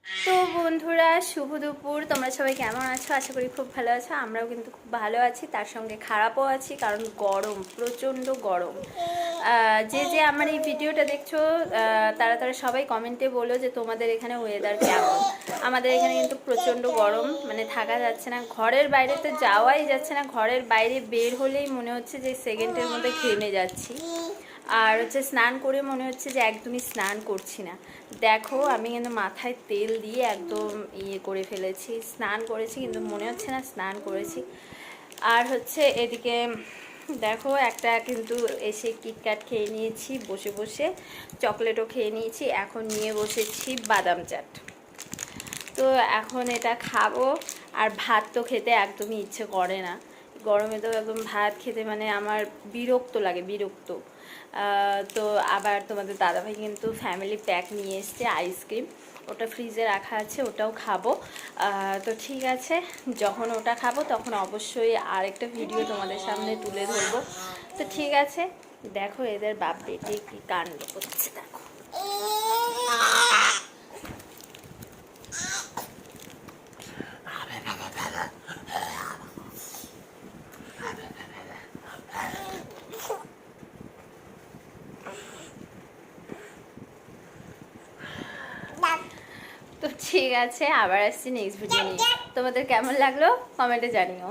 তো বন্ধুরা, শুভ দুপুর। তোমরা সবাই কেমন আছো? আশা করি খুব ভালো আছো। আমরাও কিন্তু খুব ভালো আছি, তার সঙ্গে খারাপও আছি, কারণ গরম, প্রচণ্ড গরম। যে যে আমার এই ভিডিওটা দেখছো, তারা তারা সবাই কমেন্টে বলো যে তোমাদের এখানে ওয়েদার কেমন। আমাদের এখানে কিন্তু প্রচণ্ড গরম, মানে থাকা যাচ্ছে না, ঘরের বাইরে তো যাওয়াই যাচ্ছে না। ঘরের বাইরে বের হলেই মনে হচ্ছে যে সেকেন্ডের মধ্যে ঘেমে যাচ্ছি। আর হচ্ছে স্নান করে মনে হচ্ছে যে একদমই স্নান করছি না। দেখো, আমি কিন্তু মাথায় তেল দিয়ে একদম ইয়ে করে ফেলেছি, স্নান করেছি কিন্তু মনে হচ্ছে না স্নান করেছি। আর হচ্ছে এদিকে দেখো, একটা কিন্তু এসে কিটক্যাট খেয়ে নিয়েছি বসে বসে, চকলেটও খেয়ে নিয়েছি, এখন নিয়ে বসেছি বাদাম চাট। তো এখন এটা খাবো। আর ভাত তো খেতে একদমই ইচ্ছে করে না গরমে, তো একদম ভাত খেতে মানে আমার বিরক্ত লাগে, বিরক্ত। তো আবার তোমাদের দাদাভাই কিন্তু ফ্যামিলি প্যাক নিয়ে এসছে আইসক্রিম, ওটা ফ্রিজে রাখা আছে, ওটাও খাবো। তো ঠিক আছে, যখন ওটা খাবো তখন অবশ্যই আরেকটা ভিডিও তোমাদের সামনে তুলে ধরবো। তো ঠিক আছে, দেখো এদের বাপ বেটি কি কাণ্ড করছে, দেখো। তো ঠিক আছে, আবার আসছি নেক্সট ভিডিও নিয়ে। তোমাদের কেমন লাগলো কমেন্টে জানিও।